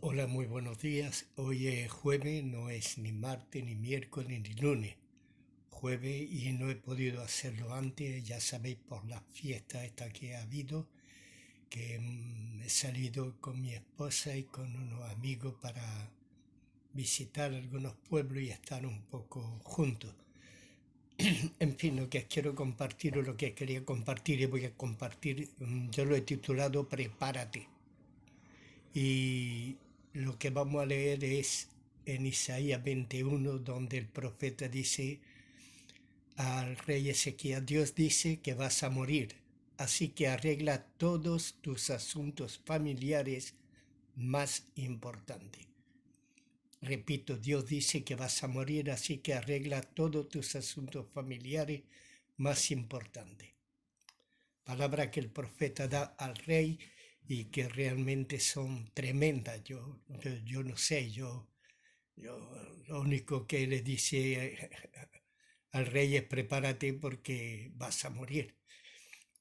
Hola, muy buenos días. Hoy es jueves, no es ni martes, ni miércoles, ni lunes. Jueves y no he podido hacerlo antes, ya sabéis por las fiestas estas que ha habido, que he salido con mi esposa y con unos amigos para visitar algunos pueblos y estar un poco juntos. En fin, lo que quiero compartir o lo que quería compartir y voy a compartir, yo lo he titulado Prepárate. Y lo que vamos a leer es en Isaías 21, donde el profeta dice al rey Ezequías, Dios dice que vas a morir, así que arregla todos tus asuntos familiares más importantes. Repito, Dios dice que vas a morir, así que arregla todos tus asuntos familiares más importantes. Palabra que el profeta da al rey y que realmente son tremendas. Yo no sé, yo lo único que le dice al rey es prepárate porque vas a morir.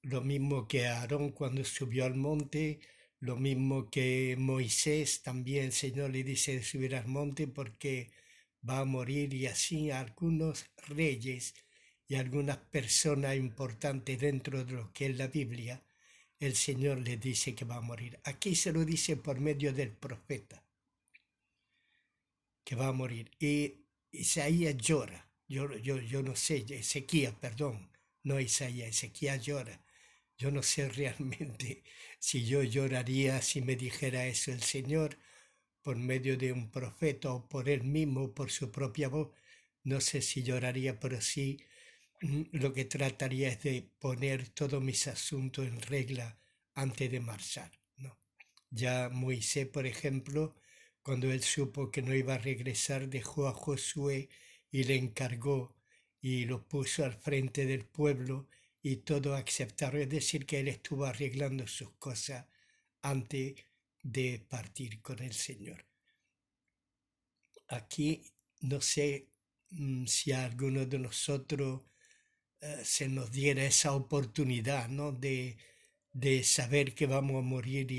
Lo mismo que Aarón cuando subió al monte, lo mismo que Moisés, también el Señor le dice de subir al monte porque va a morir, y así algunos reyes y algunas personas importantes dentro de lo que es la Biblia, el Señor les dice que va a morir. Aquí se lo dice por medio del profeta, que va a morir. Y Isaías llora. Yo no sé, Ezequías, perdón, no Isaías, Ezequías llora. Yo no sé realmente si yo lloraría si me dijera eso el Señor por medio de un profeta o por él mismo, por su propia voz. No sé si lloraría, pero sí lo que trataría es de poner todos mis asuntos en regla antes de marchar, ¿no? Ya Moisés, por ejemplo, cuando él supo que no iba a regresar, dejó a Josué y le encargó y lo puso al frente del pueblo y todos aceptaron. Es decir, que él estuvo arreglando sus cosas antes de partir con el Señor. Aquí no sé si a alguno de nosotros se nos diera esa oportunidad, ¿no? De saber que vamos a morir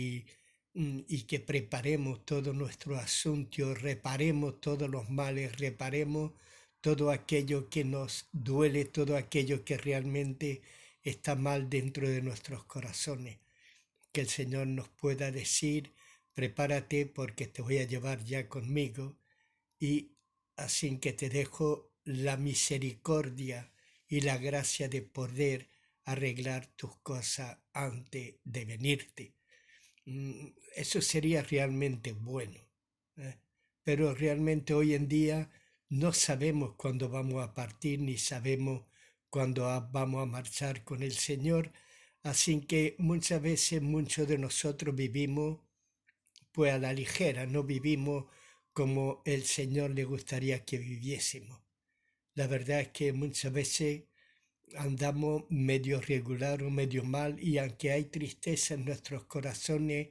y que preparemos todo nuestro asunto, reparemos todos los males, reparemos todo aquello que nos duele, todo aquello que realmente está mal dentro de nuestros corazones. Que el Señor nos pueda decir, prepárate porque te voy a llevar ya conmigo, y así que te dejo la misericordia y la gracia de poder arreglar tus cosas antes de venirte. Eso sería realmente bueno. ¿eh? Pero realmente hoy en día no sabemos cuándo vamos a partir ni sabemos cuándo vamos a marchar con el Señor. Así que muchas veces muchos de nosotros vivimos pues a la ligera, no vivimos como el Señor le gustaría que viviésemos. La verdad es que muchas veces andamos medio regular o medio mal, y aunque hay tristeza en nuestros corazones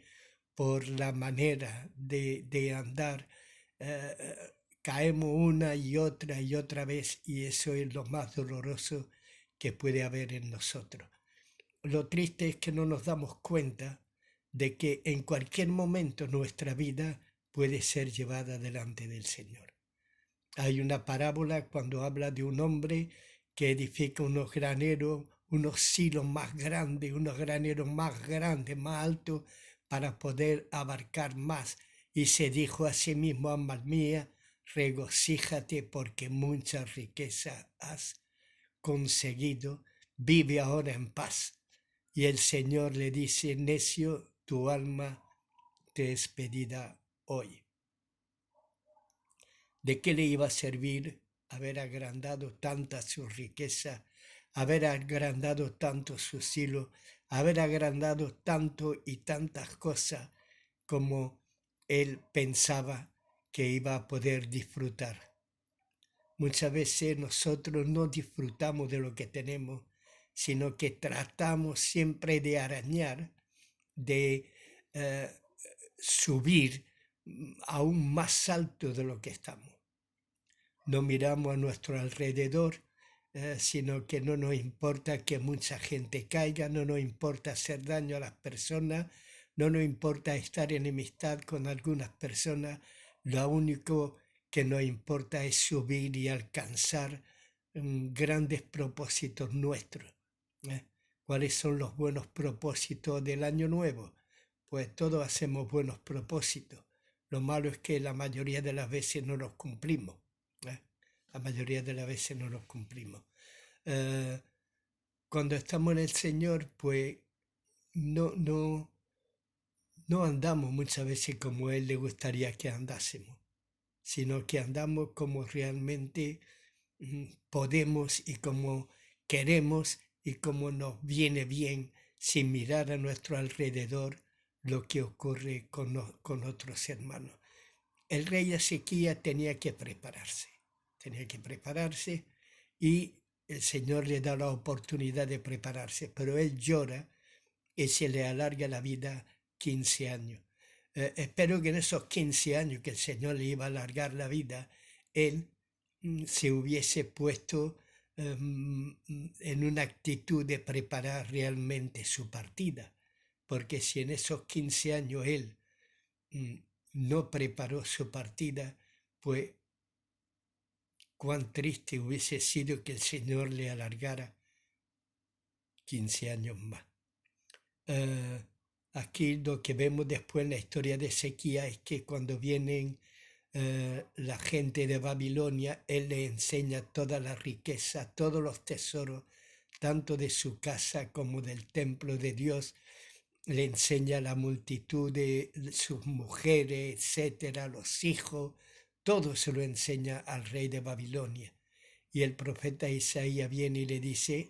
por la manera de andar, eh, caemos una y otra vez, y eso es lo más doloroso que puede haber en nosotros. Lo triste es que no nos damos cuenta de que en cualquier momento nuestra vida puede ser llevada delante del Señor. Hay una parábola cuando habla de un hombre que edifica unos graneros, unos silos más grandes, unos graneros más grandes, más altos, para poder abarcar más. Y se dijo a sí mismo, alma mía, regocíjate porque mucha riqueza has conseguido, vive ahora en paz. Y el Señor le dice, necio, tu alma te es pedida hoy. ¿De qué le iba a servir haber agrandado tanta su riqueza, haber agrandado tanto su silo, haber agrandado tanto y tantas cosas como él pensaba que iba a poder disfrutar? Muchas veces nosotros no disfrutamos de lo que tenemos, sino que tratamos siempre de arañar, de eh, subir aún más alto de lo que estamos. No miramos a nuestro alrededor, sino que no nos importa que mucha gente caiga, no nos importa hacer daño a las personas, no nos importa estar en enemistad con algunas personas, lo único que nos importa es subir y alcanzar grandes propósitos nuestros. ¿Eh? ¿Cuáles son los buenos propósitos del año nuevo? Pues todos hacemos buenos propósitos. Lo malo es que la mayoría de las veces no los cumplimos. ¿Eh? La mayoría de las veces no los cumplimos. Eh, Cuando estamos en el Señor, pues no, no andamos muchas veces como Él le gustaría que andásemos, sino que andamos como realmente podemos y como queremos y como nos viene bien, sin mirar a nuestro alrededor lo que ocurre con otros hermanos. El rey Ezequías tenía que prepararse y el Señor le da la oportunidad de prepararse, pero él llora y se le alarga la vida 15 años. Espero que en esos 15 años que el Señor le iba a alargar la vida, él se hubiese puesto en una actitud de preparar realmente su partida, porque si en esos 15 años él mm, no preparó su partida, pues cuán triste hubiese sido que el Señor le alargara 15 años más. Aquí lo que vemos después en la historia de Ezequías es que cuando vienen la gente de Babilonia, él le enseña toda la riqueza, todos los tesoros, tanto de su casa como del templo de Dios. Le enseña la multitud de sus mujeres, etcétera, los hijos, todo se lo enseña al rey de Babilonia. Y el profeta Isaías viene y le dice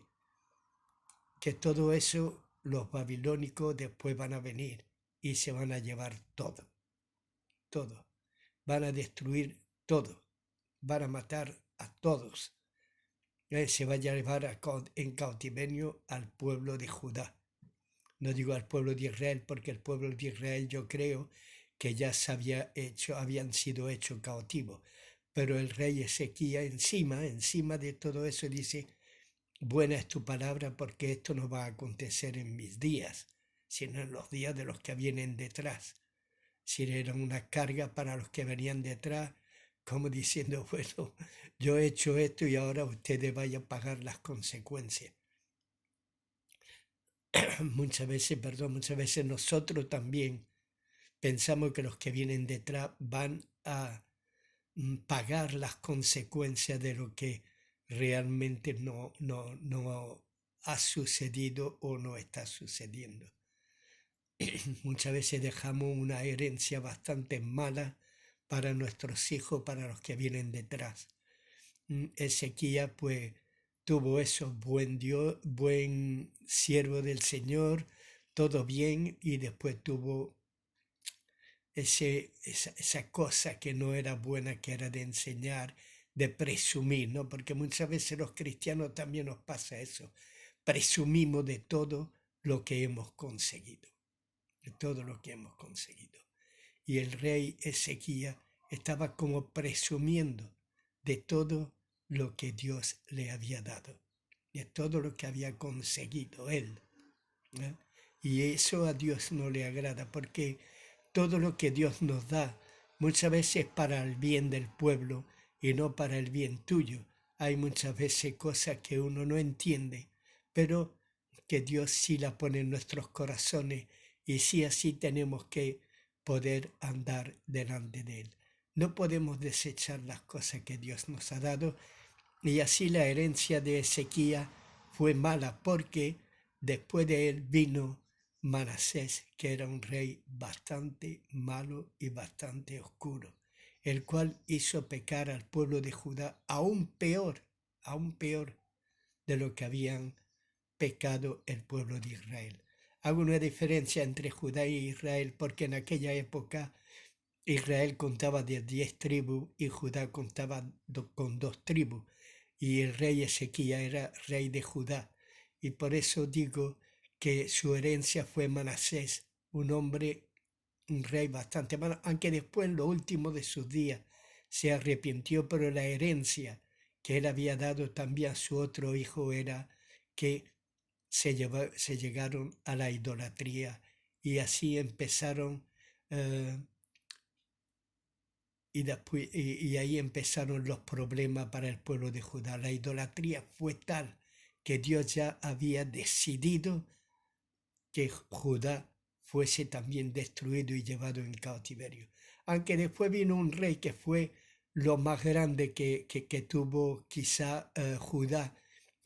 que todo eso los babilónicos después van a venir y se van a llevar todo, todo. Van a destruir todo, van a matar a todos. Se va a llevar en cautiverio al pueblo de Judá. No digo al pueblo de Israel porque el pueblo de Israel yo creo que ya habían sido hechos cautivos. Pero el rey Ezequías encima de todo eso dice, buena es tu palabra porque esto no va a acontecer en mis días, sino en los días de los que vienen detrás. Si era una carga para los que venían detrás, como diciendo, bueno, yo he hecho esto y ahora ustedes vayan a pagar las consecuencias. Muchas veces nosotros también pensamos que los que vienen detrás van a pagar las consecuencias de lo que realmente no ha sucedido o no está sucediendo. Muchas veces dejamos una herencia bastante mala para nuestros hijos, para los que vienen detrás. Ezequías pues tuvo eso, buen siervo del Señor, todo bien, y después tuvo esa cosa que no era buena, que era de enseñar, de presumir, ¿no? Porque muchas veces los cristianos también nos pasa eso, presumimos de todo lo que hemos conseguido, de todo lo que hemos conseguido. Y el rey Ezequías estaba como presumiendo de todo lo que Dios le había dado, de todo lo que había conseguido él. ¿Eh? Y eso a Dios no le agrada porque todo lo que Dios nos da muchas veces para el bien del pueblo y no para el bien tuyo. Hay muchas veces cosas que uno no entiende, pero que Dios sí la pone en nuestros corazones y sí así tenemos que poder andar delante de Él. No podemos desechar las cosas que Dios nos ha dado y así la herencia de Ezequías fue mala porque después de él vino Manasés, que era un rey bastante malo y bastante oscuro, el cual hizo pecar al pueblo de Judá aún peor de lo que habían pecado el pueblo de Israel. Hago una diferencia entre Judá y Israel porque en aquella época Israel contaba de 10 tribus y Judá contaba con 2 tribus y el rey Ezequías era rey de Judá. Y por eso digo que su herencia fue Manasés, un rey bastante malo, aunque después en lo último de sus días se arrepintió, pero la herencia que él había dado también a su otro hijo era que se llegaron a la idolatría y así empezaron, y ahí empezaron los problemas para el pueblo de Judá. La idolatría fue tal que Dios ya había decidido que Judá fuese también destruido y llevado en cautiverio. Aunque después vino un rey que fue lo más grande que tuvo quizá Judá,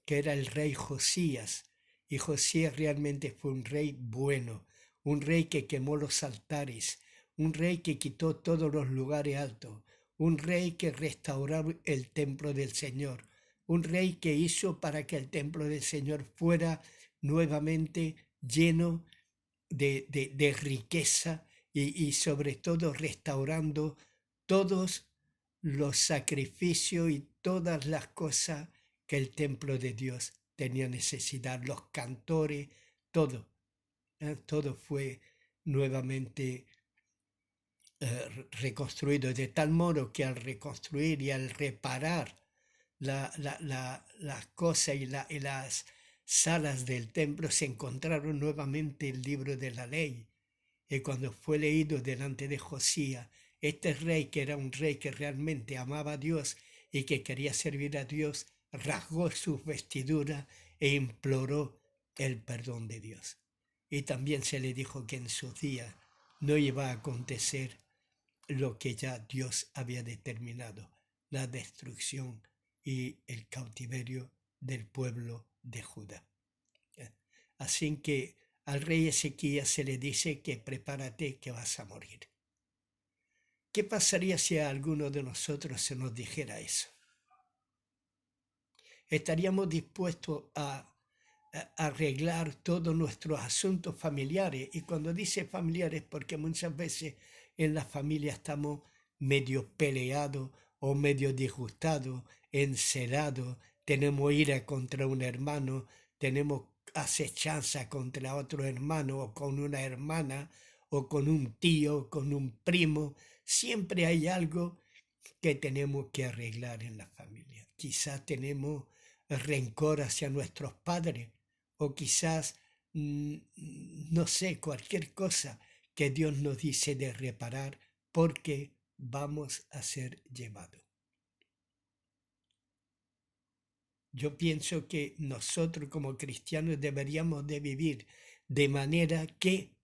que era el rey Josías. Y Josías realmente fue un rey bueno, un rey que quemó los altares, un rey que quitó todos los lugares altos, un rey que restauró el templo del Señor, un rey que hizo para que el templo del Señor fuera nuevamente lleno de riqueza y sobre todo restaurando todos los sacrificios y todas las cosas que el templo de Dios tenía necesidad, los cantores, todo, todo fue nuevamente reconstruido, de tal modo que al reconstruir y al reparar las cosas y las salas del templo se encontraron nuevamente el libro de la ley. Y cuando fue leído delante de Josías, este rey, que era un rey que realmente amaba a Dios y que quería servir a Dios, rasgó sus vestiduras e imploró el perdón de Dios. Y también se le dijo que en sus días no iba a acontecer lo que ya Dios había determinado, la destrucción y el cautiverio del pueblo de Judá. Así que al rey Ezequías se le dice que prepárate que vas a morir. ¿Qué pasaría si a alguno de nosotros se nos dijera eso? ¿Estaríamos dispuestos a arreglar todos nuestros asuntos familiares? Y cuando dice familiares, porque muchas veces en la familia estamos medio peleados o medio disgustados, encelados, tenemos ira contra un hermano, tenemos acechanza contra otro hermano o con una hermana o con un tío, con un primo. Siempre hay algo que tenemos que arreglar en la familia. Quizás tenemos rencor hacia nuestros padres o quizás, no sé, cualquier cosa que Dios nos dice de reparar porque vamos a ser llevados. Yo pienso que nosotros como cristianos deberíamos de vivir de manera que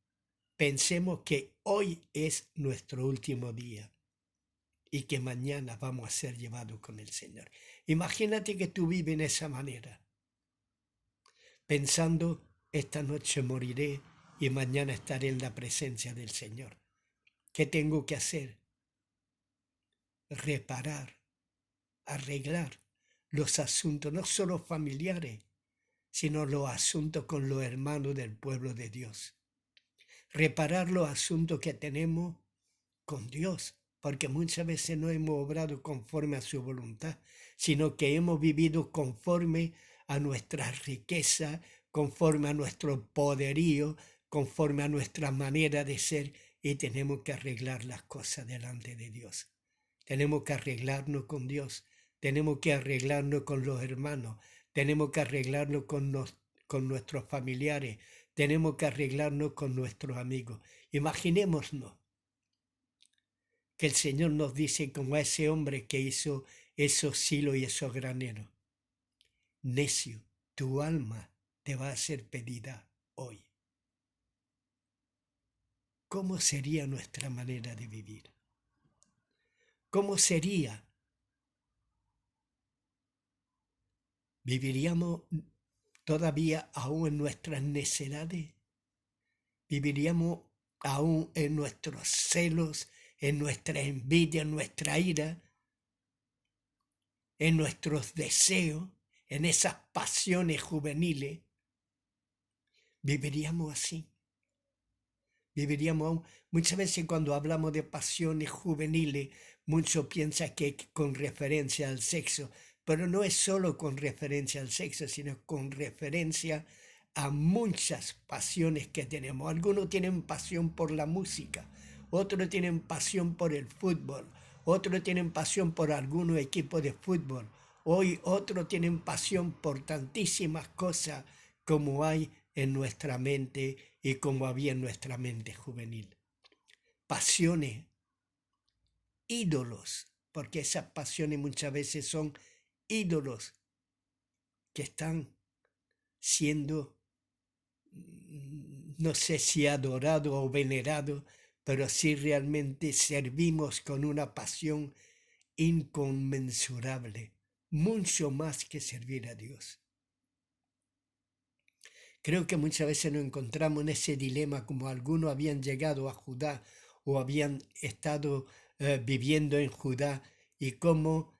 pensemos que hoy es nuestro último día y que mañana vamos a ser llevados con el Señor. Imagínate que tú vives en esa manera, pensando, esta noche moriré y mañana estaré en la presencia del Señor. ¿Qué tengo que hacer? Reparar, arreglar los asuntos, no solo familiares, sino los asuntos con los hermanos del pueblo de Dios. Reparar los asuntos que tenemos con Dios, porque muchas veces no hemos obrado conforme a su voluntad, sino que hemos vivido conforme a nuestra riqueza, conforme a nuestro poderío, conforme a nuestra manera de ser, y tenemos que arreglar las cosas delante de Dios. Tenemos que arreglarnos con Dios, tenemos que arreglarnos con los hermanos, tenemos que arreglarnos con nuestros familiares, tenemos que arreglarnos con nuestros amigos. Imaginémonos que el Señor nos dice como a ese hombre que hizo esos silos y esos graneros: necio, tu alma te va a ser pedida hoy. ¿Cómo sería nuestra manera de vivir? ¿Cómo sería? ¿Viviríamos todavía aún en nuestras necedades? ¿Viviríamos aún en nuestros celos, en nuestra envidia, en nuestra ira, en nuestros deseos, en esas pasiones juveniles? ¿Viviríamos así? Viviríamos aún. Muchas veces cuando hablamos de pasiones juveniles, muchos piensan que es con referencia al sexo, pero no es solo con referencia al sexo, sino con referencia a muchas pasiones que tenemos. Algunos tienen pasión por la música, otros tienen pasión por el fútbol, otros tienen pasión por algunos equipos de fútbol, hoy otros tienen pasión por tantísimas cosas como hay en nuestra mente y como había en nuestra mente juvenil. Pasiones, ídolos, porque esas pasiones muchas veces son ídolos que están siendo, no sé si adorados o venerados, pero sí realmente servimos con una pasión inconmensurable, mucho más que servir a Dios. Creo que muchas veces nos encontramos en ese dilema, como algunos habían llegado a Judá o habían estado viviendo en Judá, y como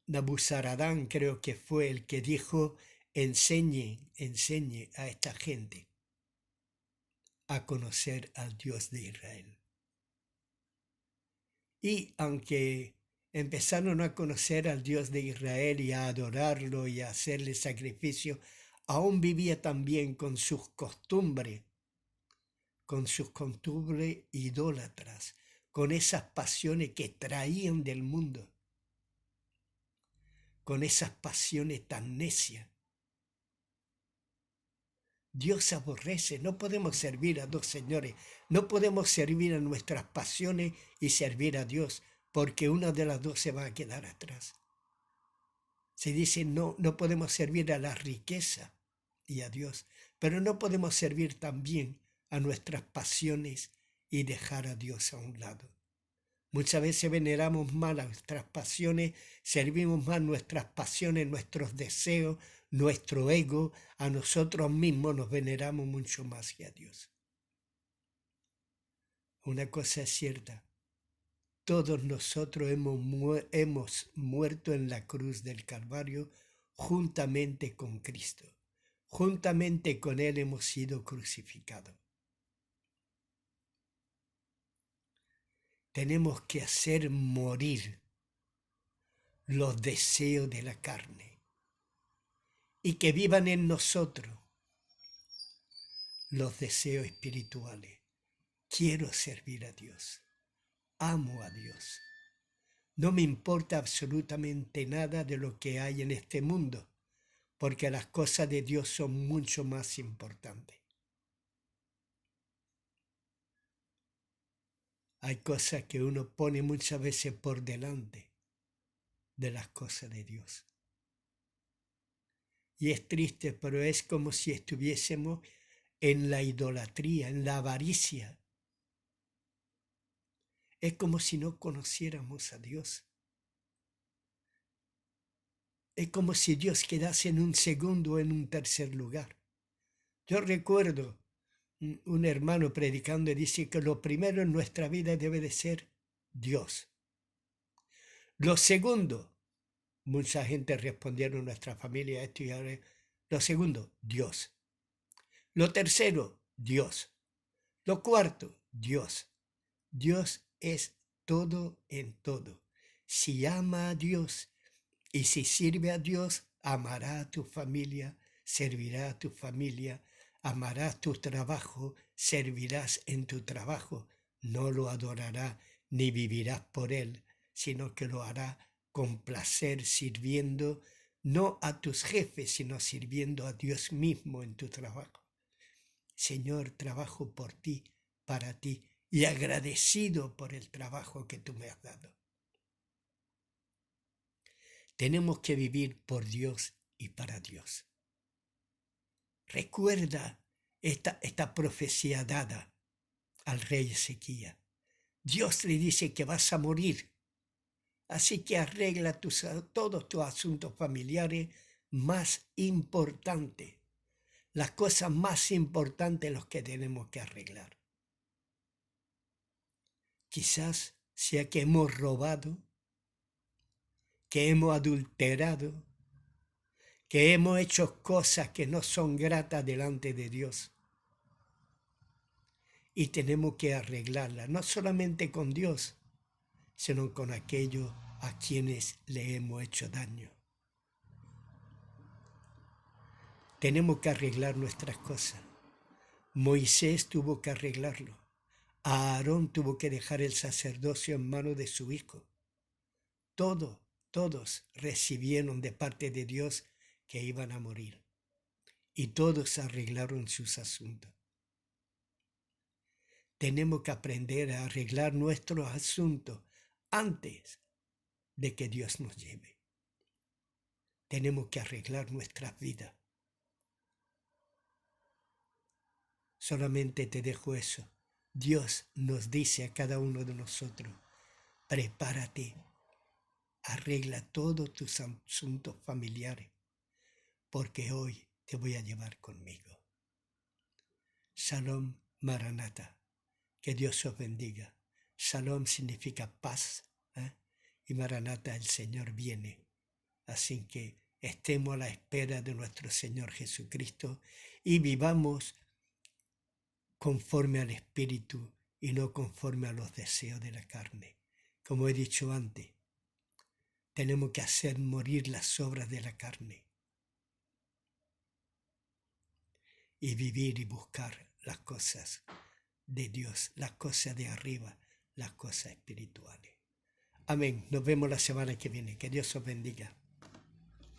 Nabuzaradán creo que fue el que dijo: enseñe a esta gente a conocer al Dios de Israel. Y aunque empezaron a conocer al Dios de Israel y a adorarlo y a hacerle sacrificio, aún vivía también con sus costumbres idólatras, con esas pasiones que traían del mundo, con esas pasiones tan necias. Dios aborrece, no podemos servir a dos señores, no podemos servir a nuestras pasiones y servir a Dios, porque una de las dos se va a quedar atrás. Se dice, no podemos servir a la riqueza y a Dios, pero no podemos servir también a nuestras pasiones y dejar a Dios a un lado. Muchas veces veneramos más nuestras pasiones, servimos más nuestras pasiones, nuestros deseos, nuestro ego, a nosotros mismos nos veneramos mucho más que a Dios. Una cosa es cierta, todos nosotros hemos muerto en la cruz del Calvario juntamente con Cristo. Juntamente con Él hemos sido crucificados. Tenemos que hacer morir los deseos de la carne y que vivan en nosotros los deseos espirituales. Quiero servir a Dios. Amo a Dios. No me importa absolutamente nada de lo que hay en este mundo, porque las cosas de Dios son mucho más importantes. Hay cosas que uno pone muchas veces por delante de las cosas de Dios. Y es triste, pero es como si estuviésemos en la idolatría, en la avaricia. Es como si no conociéramos a Dios. Es como si Dios quedase en un segundo o en un tercer lugar. Yo recuerdo un hermano predicando y dice que lo primero en nuestra vida debe de ser Dios. Lo segundo, mucha gente respondieron en nuestra familia esto y ahora. Lo segundo, Dios. Lo tercero, Dios. Lo cuarto, Dios. Dios es todo en todo. Si ama a Dios y si sirve a Dios, amará a tu familia, servirá a tu familia, amarás tu trabajo, servirás en tu trabajo. No lo adorará ni vivirás por él, sino que lo hará con placer, sirviendo no a tus jefes, sino sirviendo a Dios mismo en tu trabajo. Señor, trabajo por ti, para ti, y agradecido por el trabajo que tú me has dado. Tenemos que vivir por Dios y para Dios. Recuerda esta profecía dada al rey Ezequías. Dios le dice que vas a morir, así que arregla todos tus asuntos familiares más importantes, las cosas más importantes los que tenemos que arreglar. Quizás sea que hemos robado, que hemos adulterado, que hemos hecho cosas que no son gratas delante de Dios. Y tenemos que arreglarlas, no solamente con Dios, sino con aquellos a quienes le hemos hecho daño. Tenemos que arreglar nuestras cosas. Moisés tuvo que arreglarlo. Aarón tuvo que dejar el sacerdocio en manos de su hijo. Todos recibieron de parte de Dios que iban a morir. y todos arreglaron sus asuntos. Tenemos que aprender a arreglar nuestros asuntos antes de que Dios nos lleve. Tenemos que arreglar nuestras vidas. Solamente te dejo eso. Dios nos dice a cada uno de nosotros, prepárate, arregla todos tus asuntos familiares, porque hoy te voy a llevar conmigo. Shalom Maranatha, que Dios os bendiga. Shalom significa paz, y Maranatha, el Señor viene. Así que estemos a la espera de nuestro Señor Jesucristo y vivamos conforme al Espíritu y no conforme a los deseos de la carne. Como he dicho antes, tenemos que hacer morir las obras de la carne y vivir y buscar las cosas de Dios, las cosas de arriba, las cosas espirituales. Amén. Nos vemos la semana que viene. Que Dios os bendiga.